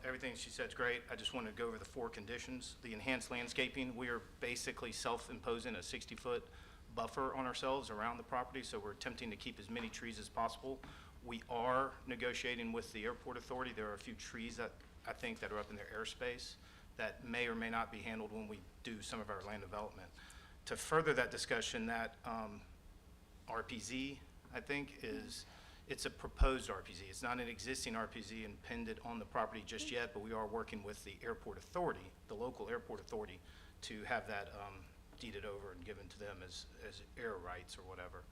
Everything she said is great. I just want to go over the 4 conditions. The enhanced landscaping, we are basically self-imposing a 60-foot buffer on ourselves around the property, so we're attempting to keep as many trees as possible. We are negotiating with the airport authority. There are a few trees that I think that are up in their airspace that may or may not be handled when we do some of our land development. To further that discussion, that RPZ, I think, it's a proposed RPZ. It's not an existing RPZ impended on the property just yet, but we are working with the airport authority, the local airport authority, to have that deeded over and given to them as air rights or whatever.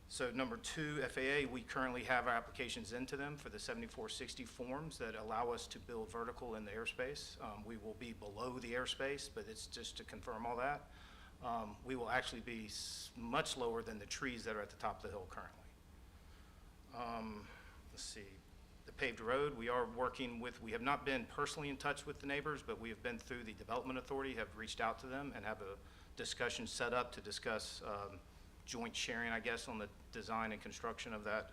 So number 2, FAA, we currently have our applications into them for the 7460 forms that allow us to build vertical in the airspace. We will be below the airspace, but it's just to confirm all that. We will actually be much lower than the trees that are at the top of the hill currently. Let's see, the paved road, we are working with, we have not been personally in touch with the neighbors, but we have been through the development authority, have reached out to them and have a discussion set up to discuss joint sharing, I guess, on the design and construction of that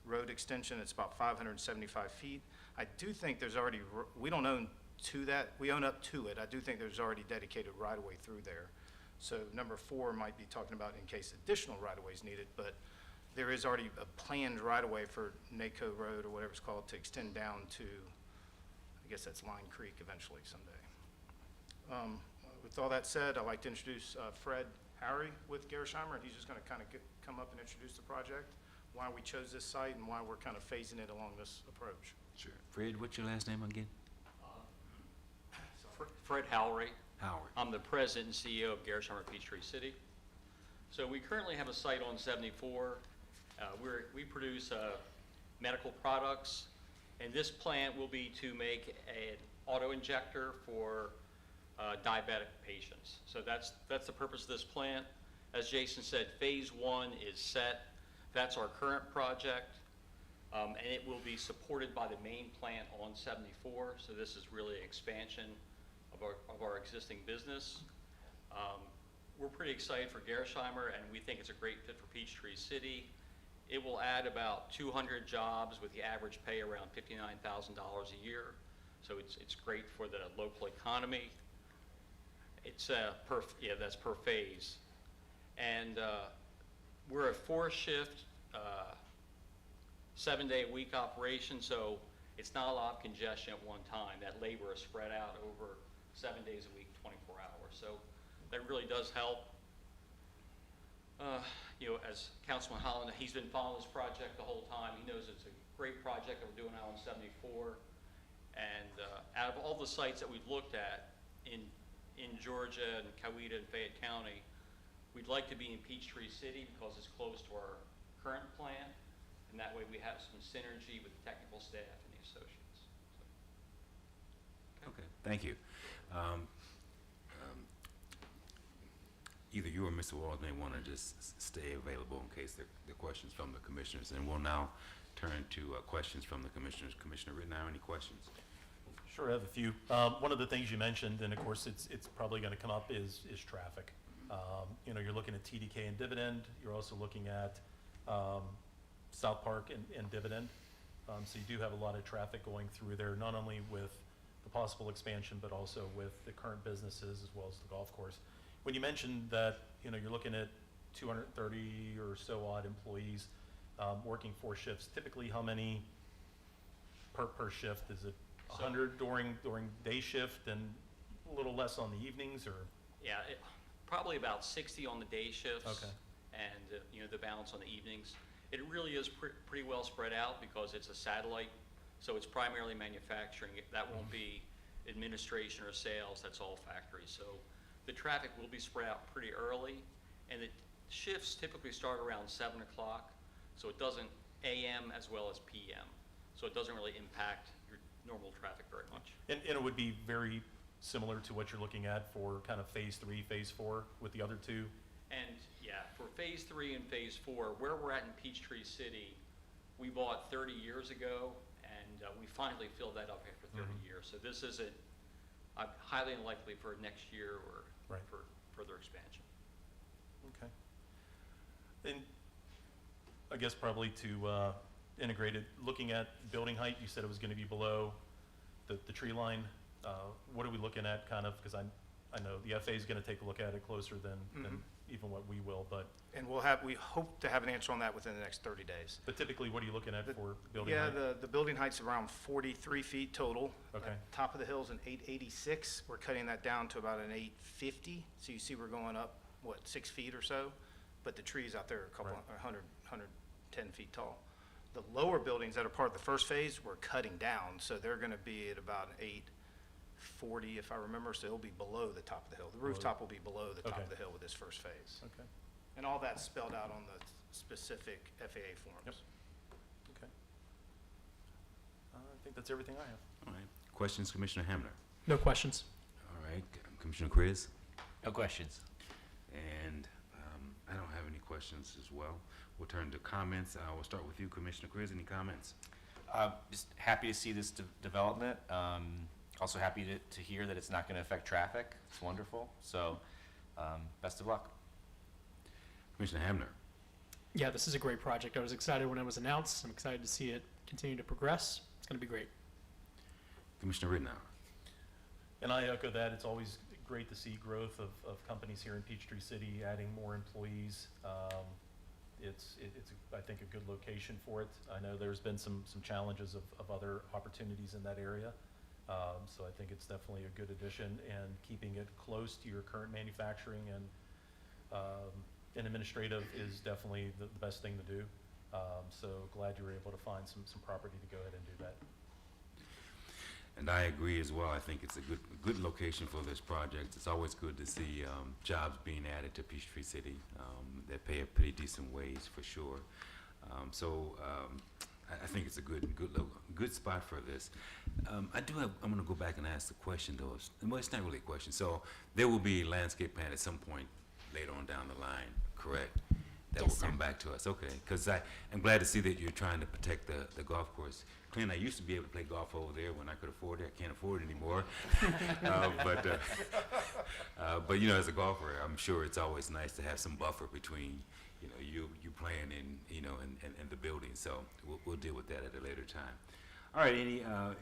road extension. It's about 575 feet. I do think there's already, we don't own to that, we own up to it. I do think there's already dedicated right-of-way through there. So number 4 might be talking about in case additional right-of-way is needed, but there is already a planned right-of-way for NACO Road or whatever it's called to extend down to, I guess that's Line Creek eventually someday. With all that said, I'd like to introduce Fred Harry with Gersheimer, and he's just going to kind of come up and introduce the project, why we chose this site, and why we're kind of phasing it along this approach. Sure. Fred, what's your last name again? Fred Howry. Howard. I'm the president and CEO of Gersheimer Peachtree City. So we currently have a site on 74. We produce medical products, and this plant will be to make an auto injector for diabetic patients. So that's the purpose of this plant. As Jason said, phase 1 is set. That's our current project, and it will be supported by the main plant on 74. So this is really an expansion of our existing business. we're pretty excited for Gersheimer, and we think it's a great fit for Peachtree City. It will add about 200 jobs with the average pay around $59,000 a year. So it's great for the local economy. It's that's per phase. And we're a 4-shift, 7-day-a-week operation, so it's not a lot of congestion at one time. That labor is spread out over 7 days a week, 24 hours. So that really does help. As Councilman Holland, he's been following this project the whole time. He knows it's a great project that we're doing out on 74. And out of all the sites that we've looked at in Georgia and Coweta and Fayette County, we'd like to be in Peachtree City because it's close to our current plant, and that way we have some synergy with the technical staff and the associates. Okay, thank you. Either you or Mr. Walls may want to just stay available in case there are questions from the commissioners, and we'll now turn to questions from the commissioners. Commissioner Rittenhour, any questions? Sure, I have a few. One of the things you mentioned, and of course it's probably going to come up, is traffic. You're looking at TDK and Dividend. You're also looking at South Park and Dividend. So you do have a lot of traffic going through there, not only with the possible expansion, but also with the current businesses as well as the golf course. When you mentioned that, you're looking at 230 or so odd employees working 4 shifts, typically how many per shift? Is it 100 during day shift and a little less on the evenings, or? Yeah, probably about 60 on the day shifts. Okay. And, the balance on the evenings. It really is pretty well spread out because it's a satellite, so it's primarily manufacturing. That won't be administration or sales, that's all factory. So the traffic will be spread out pretty early, and the shifts typically start around 7 o'clock, so it doesn't AM as well as PM. So it doesn't really impact your normal traffic very much. And it would be very similar to what you're looking at for kind of phase 3, phase 4 with the other two? And yeah, for phase 3 and phase 4, where we're at in Peachtree City, we bought 30 years ago, and we finally filled that up after 30 years. So this isn't highly unlikely for next year or Right. for further expansion. Okay. And I guess probably to integrate it, looking at building height, you said it was going to be below the tree line. What are we looking at, kind of, because I know the FA is going to take a look at it closer than even what we will, but And we hope to have an answer on that within the next 30 days. typically, what are you looking at for building height? Yeah, the building height's around 43 feet total. Okay. Top of the hill's an 886. We're cutting that down to about an 850. So you see we're going up, 6 feet or so? But the trees out there are a couple, Right. 110 feet tall. The lower buildings that are part of the first phase, we're cutting down, so they're gonna be at about 840, if I remember, so it'll be below the top of the hill. The rooftop will be below the top Okay. of the hill with this first phase. Okay, And all that's spelled out on the specific FAA forms. Yep. okay. I think that's everything I have. All right. Questions, Commissioner Hamner? No questions. All right. Commissioner Chris? No questions. And I don't have any questions as well. We'll turn to comments. We'll start with you, Commissioner Chris. Any comments? Just happy to see this development. Also happy to hear that it's not going to affect traffic. It's wonderful. So best of luck. Commissioner Hamner? Yeah, this is a great project. I was excited when it was announced. I'm excited to see it continue to progress. It's going to be great. Commissioner Rittenhour? And I echo that. It's always great to see growth of companies here in Peachtree City, adding more employees. It's I think, a good location for it. I know there's been some challenges of other opportunities in that area. So I think it's definitely a good addition, and keeping it close to your current manufacturing and administrative is definitely the best thing to do. So glad you were able to find some property to go ahead and do that. And I agree as well. I think it's a good location for this project. It's always good to see jobs being added to Peachtree City. They pay a pretty decent wage for sure. I think it's a good spot for this. I'm going to go back and ask the question though. Well, it's not really a question. So there will be landscape plan at some point later on down the line, correct? That Yes, will come sir. back to us, okay. Because I'm glad to see that you're trying to protect the golf course. Clint, I used to be able to play golf over there when I could afford it. I can't afford it anymore. But you know, as a golfer, I'm sure it's always nice to have some buffer between, you know, you playing and, you know, and the building. So we'll deal with that at a later time. All right,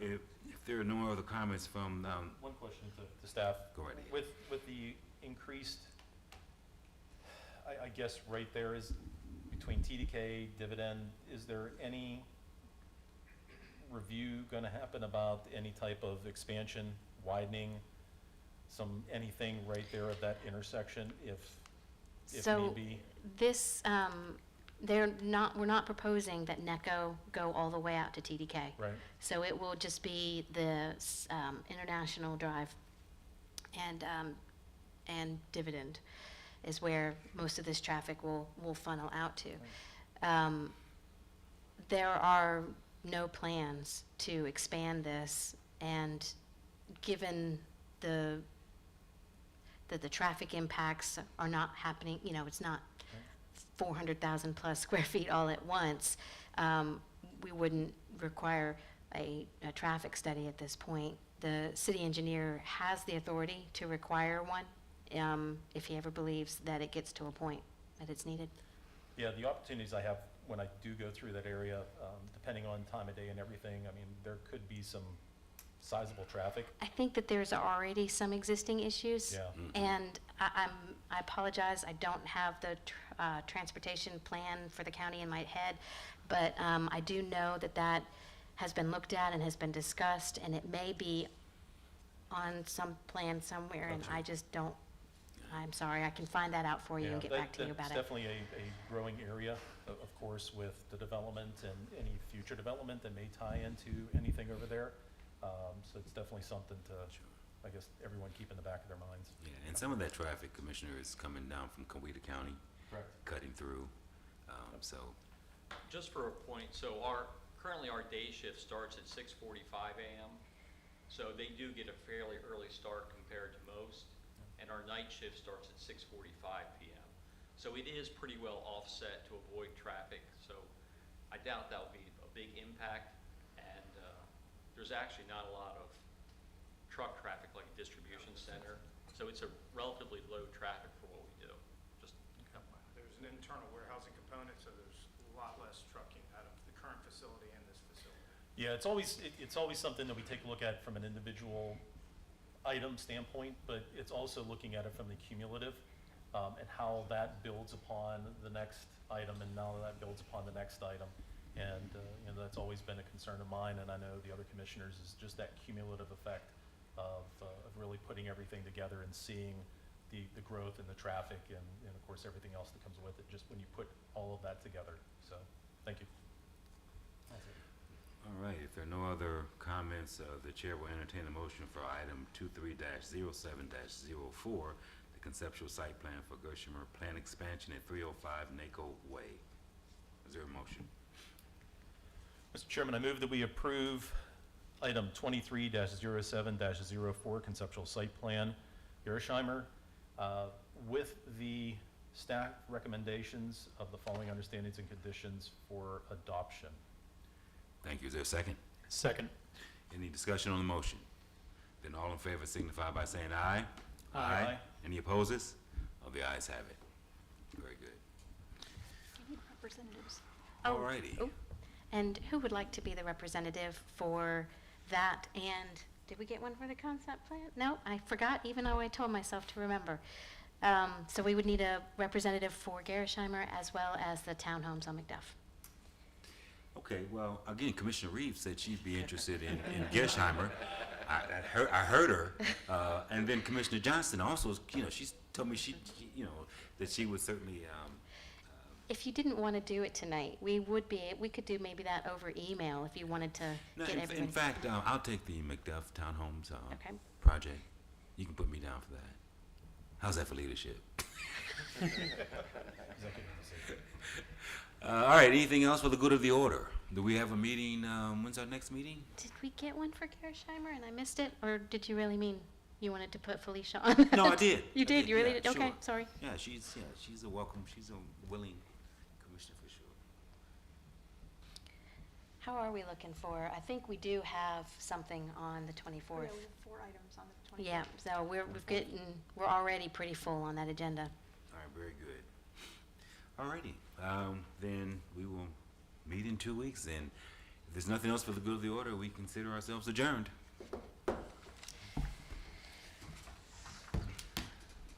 if there are no other comments from, One question to staff. Go right ahead. With the increased, I guess right there is between TDK, dividend, is there any review gonna happen about any type of expansion, widening, anything right there at that intersection if So need be? this, we're not proposing that NECO go all the way out to TDK. Right, So it will just be the International Drive and Dividend is where most of this traffic will funnel out to. There are no plans to expand this, and given that the traffic impacts are not happening, you know, it's not 400,000 plus square feet all at once, we wouldn't require a traffic study at this point. The city engineer has the authority to require one, if he ever believes that it gets to a point that it's needed. yeah, the opportunities I have when I do go through that area, depending on time of day and everything, I mean, there could be some sizable traffic. I think that there's already some existing issues. Yeah. And I apologize, I don't have the transportation plan for the county in my head, but I do know that has been looked at and has been discussed, and it may be on some plan somewhere, and I just don't, I'm sorry, I can find that out for you and get back to you about It's it. definitely a growing area, of course, with the development and any future development that may tie into anything over there. So it's definitely something to, I guess, everyone keep in the back of their minds. yeah, and some of that traffic, Commissioner, is coming down from Coweta County, Correct. cutting through. So, Just for a point, so currently our day shift starts at 6:45 a.m. So they do get a fairly early start compared to most, and our night shift starts at 6:45 p.m. So it is pretty well offset to avoid traffic, so I doubt that'll be a big impact, and there's actually not a lot of truck traffic like a distribution center, so it's a relatively low traffic for what we do. Just There's an internal warehousing component, so there's a lot less trucking out of the current facility and this facility. Yeah, it's always something that we take a look at from an individual item standpoint, but it's also looking at it from the cumulative, and how that builds upon the next item, and now that builds upon the next item. And, you know, that's always been a concern of mine, and I know the other commissioners, is just that cumulative effect of really putting everything together and seeing the growth and the traffic and of course, everything else that comes with it, just when you put all of that together. So, thank you. That's it. all right, if there are no other comments, the chair will entertain a motion for item 23-07-04, the conceptual site plan for Gershimer Plan Expansion at 305 NACO Way. Is there a motion? Mr. Chairman, I move that we approve item 23-07-04, conceptual site plan, Gersheimer, with the staff recommendations of the following understandings and conditions for adoption. Thank you. Is there a second? Second. Any discussion on the motion? Then all in favor signify by saying aye. Aye. Any opposes? Oh, the ayes have it. Very good. Representatives. Oh, All righty. oh. And who would like to be the representative for that? And did we get one for the concept plan? No, I forgot, even though I told myself to remember. So we would need a representative for Gersheimer as well as the townhomes on McDuff. Okay, well, again, Commissioner Reeves said she'd be interested in Gersheimer. I heard her. And then Commissioner Johnston also, you know, she's told me that she would certainly, If you didn't want to do it tonight, we could do maybe that over email if you wanted to no, get everyone. in fact, I'll take the McDuff Townhomes Okay. project. You can put me down for that. How's that for leadership? All right, anything else for the good of the order? Do we have a meeting, when's our next meeting? Did we get one for Gersheimer and I missed it? Or did you really mean you wanted to put Felicia on? No, I did. You I did? You really yeah, did? Okay, sure. sorry. Yeah, she's a welcome, she's a willing How are we looking for, I think we do have something on the 24th. Yeah, we have 4 items on the 24th. Yeah, so we're already pretty full on that agenda. All right, very good. All righty, then we will meet in 2 weeks, and if there's nothing else for the good of the order, we consider ourselves adjourned.